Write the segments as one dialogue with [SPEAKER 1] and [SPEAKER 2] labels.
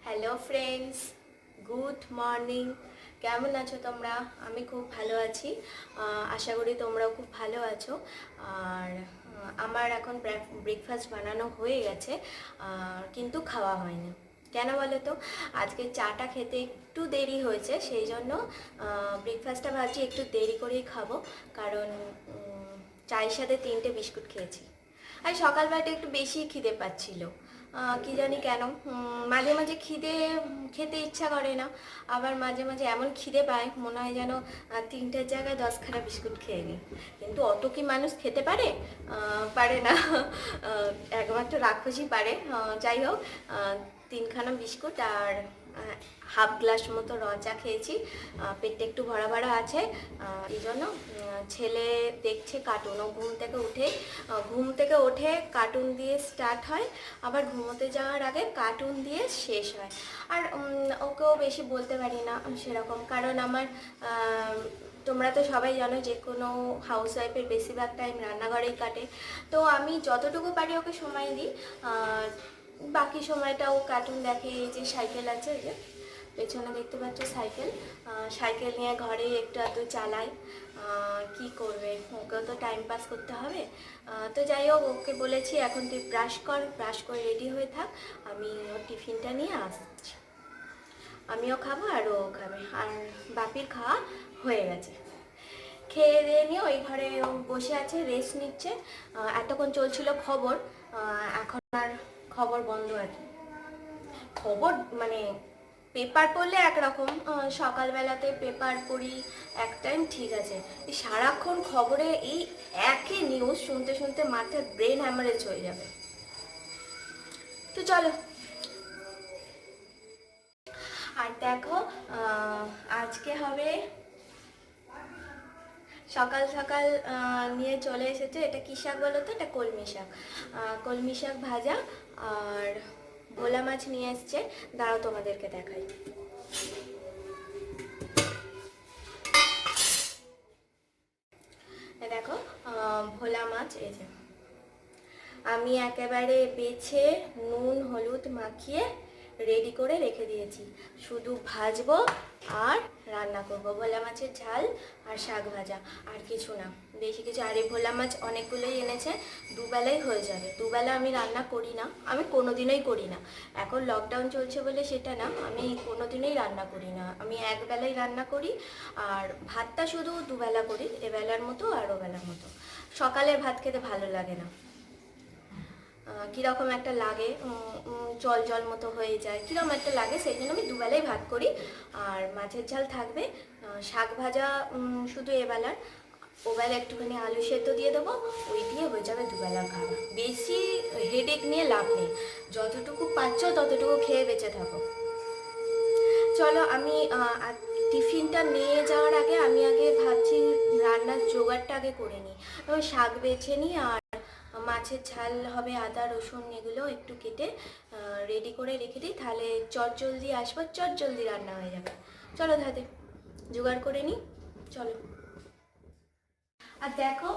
[SPEAKER 1] Hello friends, good morning. কেমন আছো তোমরা? আমি খুব ভালো আছি। আশা করি তোমরাও খুব ভালো আছো। আর আমার এখন ব্রেকফাস্ট বানানো হয়ে গেছে, কিন্তু খাওয়া হয়নি। কেন বলো তো? আজকে চাটা খেতে একটু দেরি হয়েছে, সেই জন্য ব্রেকফাস্টটা ভাবছি একটু দেরি করেই খাবো। কারণ চায়ের সাথে 3টে বিস্কুট খেয়েছি। আর সকালবেলাটা একটু বেশি খিদে পাচ্ছিল, কি জানি কেন। মাঝে মাঝে খেতে ইচ্ছা করে না, আবার মাঝে মাঝে এমন খিদে পায় মনে হয় যেন 3টের জায়গায় 10খানা বিস্কুট খেয়ে নিই। কিন্তু অত কি মানুষ খেতে পারে? পারে না। একমাত্র রাক্ষসই পারে। যাই হোক, 3খানা বিস্কুট আর হাফ গ্লাস মতো র চা খেয়েছি। পেটটা একটু ভরা ভরা আছে। এই জন্য ছেলে দেখছে কার্টুন। ও ঘুম থেকে উঠে কার্টুন দিয়ে স্টার্ট হয়, আবার ঘুমোতে যাওয়ার আগে কার্টুন দিয়ে শেষ হয়। আর ওকেও বেশি বলতে পারি না সেরকম, কারণ আমার তোমরা তো সবাই জানো যে কোনো হাউসওয়াইফের বেশিরভাগ টাইম রান্নাঘরেই কাটে। তো আমি যতটুকু পারি ওকে সময় দিই, বাকি সময়টাও কার্টুন দেখে। এই যে সাইকেল আছে, এই যে পেছনে দেখতে পাচ্ছ সাইকেল, সাইকেল নিয়ে ঘরে একটু এত চালায়। কি করবে, ওকেও তো টাইম পাস করতে হবে। তো যাই হোক, ওকে বলেছি এখন তুই ব্রাশ করে রেডি হয়ে থাক, আমি ওর টিফিনটা নিয়ে আসছি। আমিও খাবো আর ও খাবে। আর বাপির খাওয়া হয়ে গেছে। খেয়ে দিয়ে নিয়ে ওই ঘরে ও বসে আছে, রেস্ট নিচ্ছে। এতক্ষণ চলছিল খবর, এখন আর খবর বন্ধ আছে। খবর মানে পেপার পড়লে একরকম, সকালবেলাতে পেপার পড়ি এক টাইম, ঠিক আছে। এই সারাক্ষণ খবরে এই একই নিউজ শুনতে শুনতে মাথায় ব্রেন হ্যামারেজ হয়ে যাবে। তো চলো। আর দেখো, আজকে হবে সকাল সকাল নিয়ে চলে এসেছে। এটা কী শাক বলো তো? এটা কলমি শাক। কলমি শাক ভাজা আর ভোলা মাছ নিয়ে এসছে। দাঁড়াও তোমাদেরকে দেখাই। দেখো, ভোলা মাছ, এই যে আমি একেবারে বেছে নুন হলুদ মাখিয়ে রেডি করে রেখে দিয়েছি। শুধু ভাজবো আর রান্না করব। ভোলা মাছের ঝাল আর শাক ভাজা, আর কিছু না, বেশি কিছু। আর এই ভোলা মাছ অনেকগুলোই এনেছে, দুবেলাই হয়ে যাবে। দুবেলা আমি রান্না করি না, আমি কোনোদিনই করি না। এখন লকডাউন চলছে বলে সেটা না, আমি কোনোদিনই রান্না করি না। আমি একবেলাই রান্না করি, আর ভাতটা শুধু দুবেলা করি, এবেলার মতো আর ওবেলার মতো। সকালের ভাত খেতে ভালো লাগে না, কীরকম একটা লাগে, জল জল মতো হয়ে যায়, কীরকম একটা লাগে। সেই জন্য আমি দুবেলাই ভাত করি। আর মাছের ঝাল থাকবে, শাক ভাজা শুধু এবেলার। ওবেলা একটুখানি আলু সেদ্ধ দিয়ে দেবো, ওই দিয়ে হয়ে যাবে দুবেলার খাবার। বেশি হেডেক নিয়ে লাভ নেই, যতটুকু পাচ্ছ ততটুকু খেয়ে বেঁচে থাকো। চলো, আমি টিফিনটা নিয়ে যাওয়ার আগে আমি আগে ভাবছি রান্নার জোগাড়টা আগে করে নিই। শাক বেছে নিই, আর মাছের ঝাল হবে, আদা রসুন এগুলো একটু কেটে রেডি করে রেখে দিই, তাহলে চটজলদি আসবো, চটজলদি রান্না হয়ে যাবে। চলো তাহলে জোগাড় করে নিই, চলো। আর দেখো,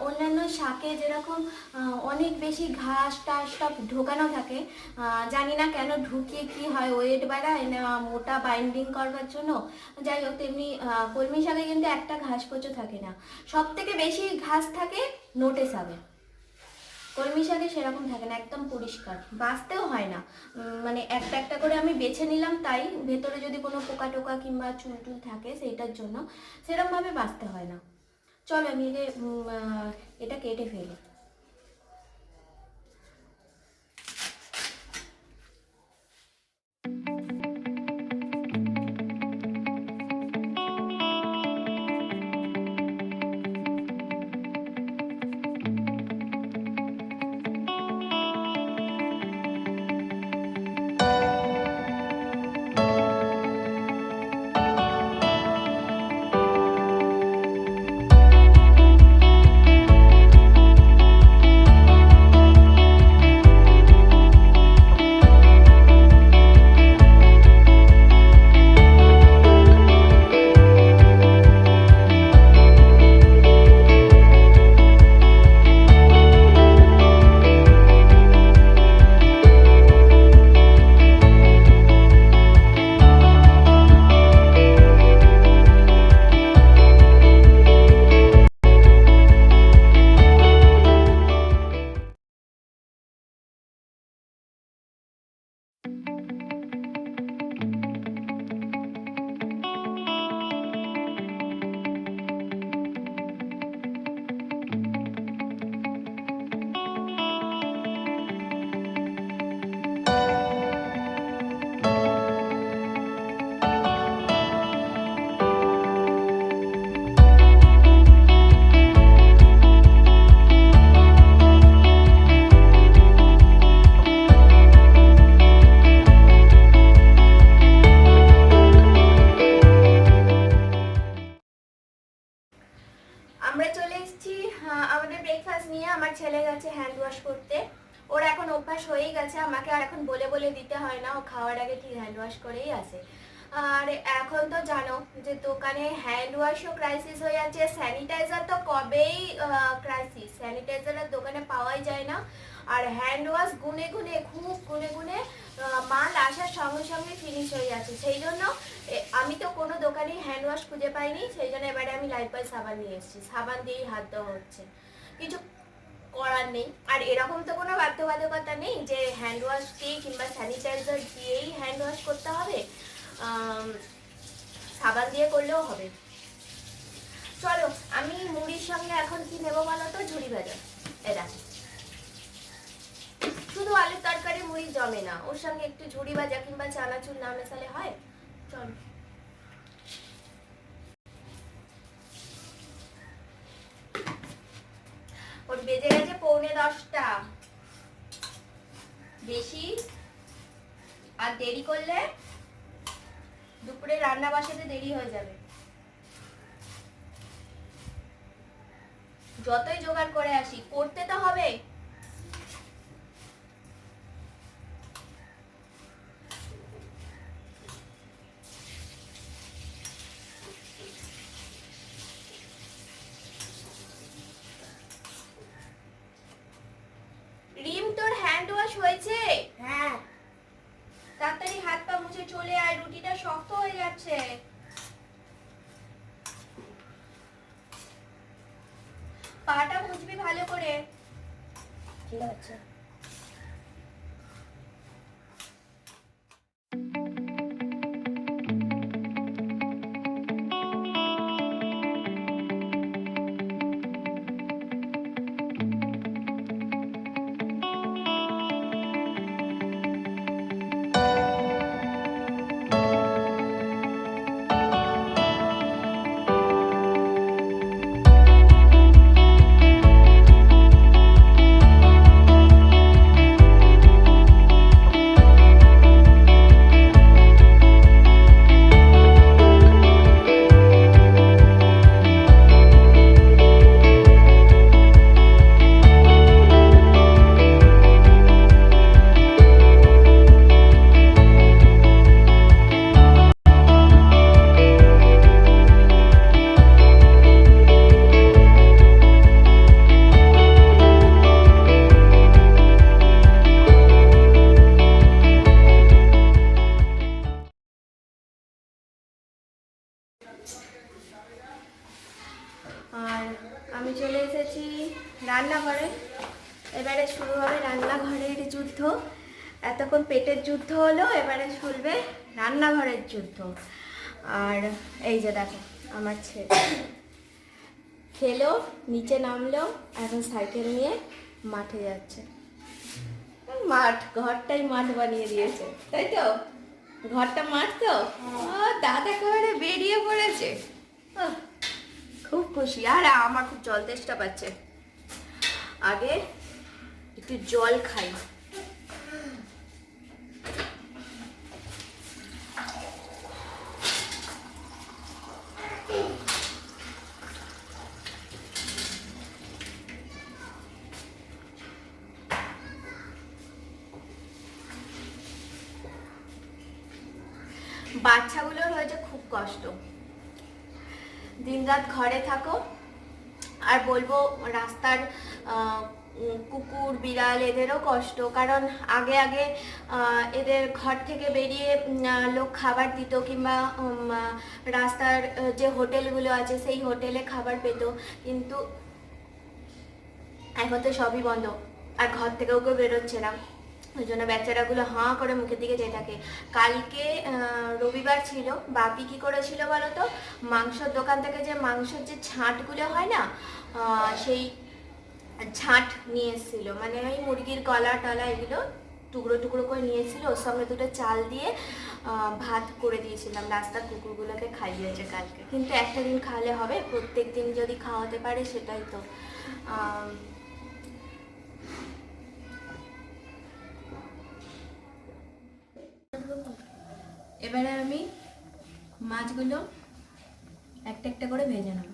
[SPEAKER 1] অন্যান্য শাকে যেরকম অনেক বেশি ঘাস টাস সব ঢোকানো থাকে, জানি না কেন ঢুকিয়ে কি হয়, ওয়েট বাড়ায় না মোটা বাইন্ডিং করবার জন্য। যাই হোক, তেমনি কলমি শাকে কিন্তু একটা ঘাস কচু থাকে না, সব থেকে বেশি ঘাস থাকে নোটে শাকে। কলমি শাকে সেরকম থাকে না, একদম পরিষ্কার, বাছতেও হয় না। মানে একটা একটা করে আমি বেছে নিলাম, তাই ভেতরে যদি কোনো পোকা টোকা কিংবা চুল টুল থাকে সেইটার জন্য সেরকমভাবে বাছতে হয় না। চলো আমি এটা কেটে ফেলি। আর এখন বলে বলে দিতে হয় না, ও খাওয়ার আগে ঠিক হ্যান্ড ওয়াশ করেই আসে। আর এখন তো জানো যে দোকানে হ্যান্ড ওয়াশও ক্রাইসিস হয়ে যাচ্ছে, স্যানিটাইজার তো কবেই ক্রাইসিস, স্যানিটাইজার আর দোকানে পাওয়াই যায় না। আর হ্যান্ড ওয়াশ গুনে গুনে খুব গুনে গুনে মাল আসার সঙ্গে সঙ্গে ফিনিশ হয়ে যাচ্ছে। সেই জন্য আমি তো কোনো দোকানেই হ্যান্ড ওয়াশ খুঁজে পাইনি, সেই জন্য এবারে আমি লাইফবয় সাবান নিয়ে এসেছি, সাবান দিয়েই হাত দেওয়া হচ্ছে, কিছু করার নেই। আর এরকম তো কোনো বাধ্যবাধকতা নেই যে হ্যান্ড ওয়াশ দিয়ে কিংবা স্যানিটাইজার দিয়েই হ্যান্ড ওয়াশ করতে হবে, সাবান দিয়ে করলেও হবে। চলো আমি মুড়ির সঙ্গে এখন কি নেবো বলো তো, ঝুড়ি ভাজা। এরা শুধু আলুর তরকারি মুড়ি জমে না, ওর সঙ্গে একটু ঝুড়ি ভাজা কিংবা চানাচুর না মেশালে হয়? চলো। ওর বেজে গেছে 9:45। বেশি আর দেরি করলে দুপুরে রান্না বসাতে দেরি হয়ে যাবে। যতই জোগাড় করে আসি, করতে তো হবে। রিম, তোর হ্যান্ড ওয়াশ হয়েছে?
[SPEAKER 2] হ্যাঁ।
[SPEAKER 1] তাড়াতাড়ি হাত পা মুছে চলে আয়, রুটিটা শক্ত হয়ে যাচ্ছে। পাটা মুছবি ভালো করে।
[SPEAKER 2] ঠিক আছে।
[SPEAKER 1] আর আমি চলে এসেছি রান্নাঘরে। এবারে শুরু হবে রান্নাঘরের যুদ্ধ। এতক্ষণ পেটের যুদ্ধ হলো, এবারে চলবে রান্নাঘরের যুদ্ধ। আর এই যে দেখো আমার ছেলে খেলো, নিচে নামলো, এখন সাইকেল নিয়ে মাঠে যাচ্ছে। মাঠ, ঘরটাই মাঠ বানিয়ে দিয়েছে, তাই তো? ঘরটা মাঠ তো, দাদা একেবারে বেরিয়ে পড়েছে। খুব খুশি। আর আমার খুব জল তেষ্টা পাচ্ছে, আগে একটু জল খাই। বাচ্চাগুলোর হয়েছে খুব কষ্ট, দিনরাত ঘরে থাকো। আর বলবো রাস্তার কুকুর বিড়াল এদেরও কষ্ট, কারণ আগে আগে এদের ঘর থেকে বেরিয়ে লোক খাবার দিত, কিংবা রাস্তার যে হোটেলগুলো আছে সেই হোটেলে খাবার পেত, কিন্তু এখন তো সবই বন্ধ, আর ঘর থেকেও কেউ বেরোচ্ছে না। ওই জন্য বেচারাগুলো হাঁ করে মুখের দিকে যেয়ে থাকে। কালকে রবিবার ছিল, বাপি কি করেছিল বলো তো, মাংসর দোকান থেকে যে মাংসের যে ছাঁটগুলো হয় না, সেই ছাঁট নিয়ে এসেছিলো, মানে ওই মুরগির গলা টলা এগুলো টুকরো টুকরো করে নিয়ে এসেছিলো, ওর সঙ্গে দুটো চাল দিয়ে ভাত করে দিয়েছিলাম, রাস্তার কুকুরগুলোকে খাইয়েছে কালকে। কিন্তু একটা দিন খাওয়ালে হবে, প্রত্যেক দিন যদি খাওয়াতে পারে সেটাই তো। এবারে আমি মাছগুলো একটা একটা করে ভেজে নেব।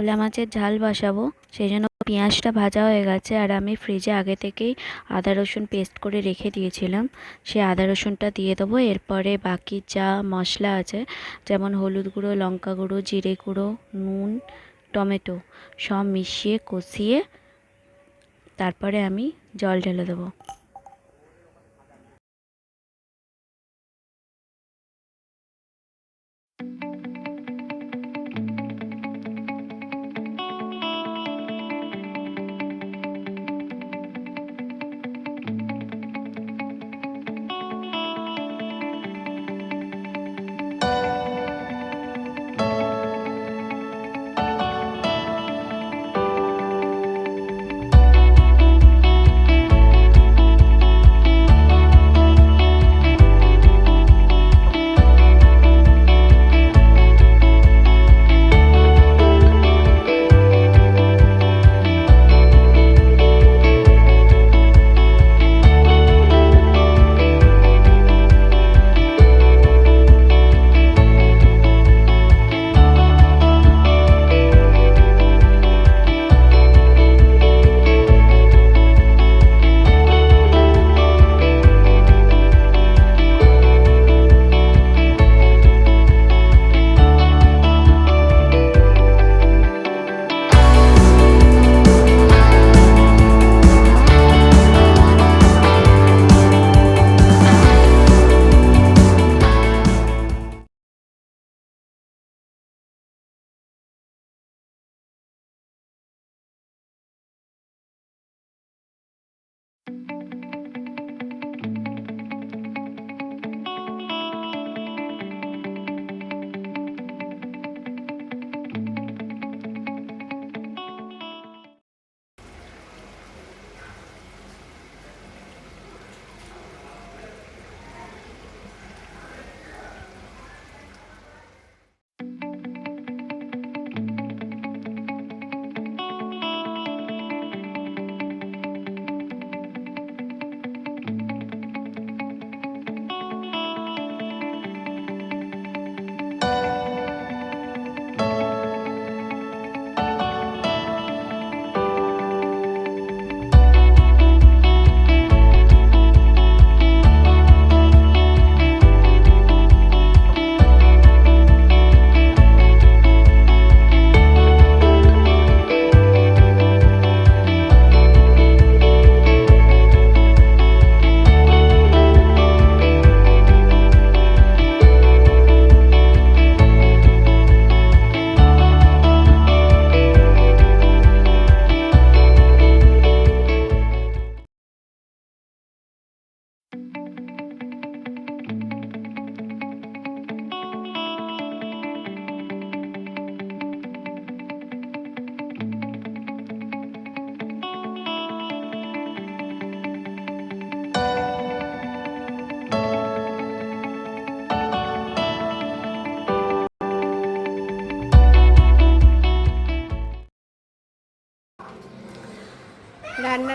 [SPEAKER 3] ভোলা মাছের ঝাল বসাবো, সেই জন্য পেঁয়াজটা ভাজা হয়ে গেছে। আর আমি ফ্রিজে আগে থেকেই আদা রসুন পেস্ট করে রেখে দিয়েছিলাম, সেই আদা রসুনটা দিয়ে দেবো। এরপরে বাকি যা মশলা আছে, যেমন হলুদ গুঁড়ো, লঙ্কা গুঁড়ো, জিরে গুঁড়ো, নুন, টমেটো, সব মিশিয়ে কষিয়ে তারপরে আমি জল ঢেলে দেবো।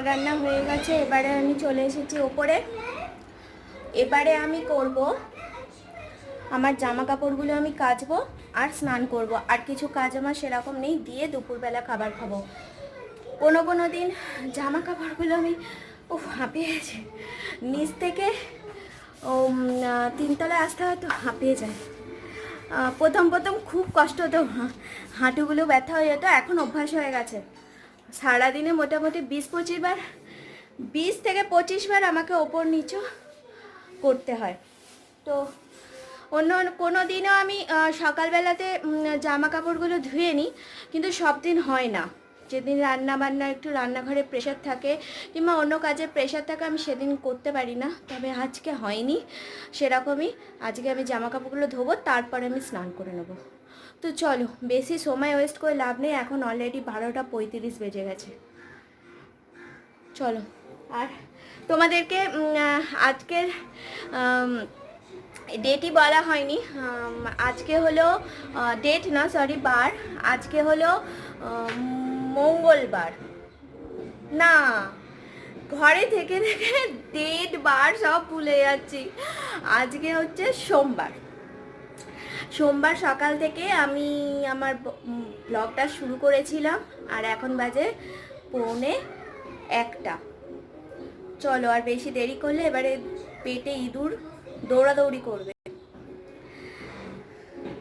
[SPEAKER 1] রান্না হয়ে গেছে। এবারে আমি চলে এসেছি ওপরে। এবারে আমি করব আমার জামা কাপড়গুলো আমি কাচবো আর স্নান করব। আর কিছু কাজ আমার সেরকম নেই, দিয়ে দুপুরবেলা খাবার খাবো। কোনো দিন জামা কাপড়গুলো আমি হাঁপিয়ে গেছে, নিচ থেকে তিনতলায় আসতে হয়তো হাঁপিয়ে যায়। প্রথম খুব কষ্ট হতো, হাঁটুগুলো ব্যথা হয়ে যেত। এখন অভ্যাস হয়ে গেছে। সারাদিনে মোটামুটি 20 থেকে 25 বার আমাকে ওপর নিচু করতে হয়। তো অন্য কোনো দিনও আমি সকালবেলাতে জামা কাপড়গুলো ধুয়ে নিই, কিন্তু সব দিন হয় না। যেদিন রান্নাবান্নার একটু রান্নাঘরে প্রেশার থাকে কিংবা অন্য কাজের প্রেশার থাকে, আমি সেদিন করতে পারি না। তবে আজকে হয়নি সেরকমই। আজকে আমি জামা কাপড়গুলো ধোবো, তারপরে আমি স্নান করে নেবো। তো চলো, বেশি সময় ওয়েস্ট করে লাভ নেই। এখন অলরেডি 12:35 বেজে গেছে। চলো, আর তোমাদেরকে আজকের ডেটই বলা হয়নি। আজকে হলো ডেট না, সরি, বার। আজকে হলো মঙ্গলবার। না, ঘরে থেকে ডেট বার সব ভুলে যাচ্ছি। আজকে হচ্ছে সোমবার। সোমবার সকাল থেকে আমি আমার ব্লগটা শুরু করেছিলাম, আর এখন বাজে 1:45। চলো, আর বেশি দেরি করলে এবারে পেটে ইঁদুর দৌড়াদৌড়ি করবে।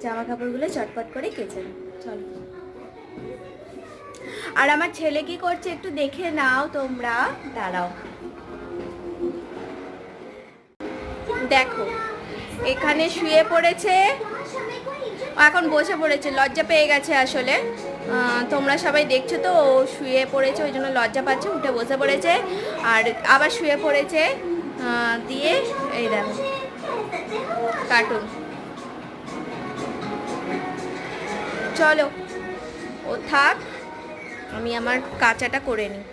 [SPEAKER 1] জামা কাপড়গুলো চটপট করে কেচে নাও, চলো। আর আমার ছেলে কি করছে একটু দেখে নাও তোমরা, দাঁড়াও। দেখো, এখানে শুয়ে পড়েছে, এখন বসে পড়েছে, লজ্জা পেয়ে গেছে আসলে। তোমরা সবাই দেখছো তো, ও শুয়ে পড়েছে, ওই জন্য লজ্জা পাচ্ছে, উঠে বসে পড়েছে, আর আবার শুয়ে পড়েছে। দিয়ে এই দেখো কার্টুন। চলো, ও থাক, আমি আমার কাচাটা করে নিই।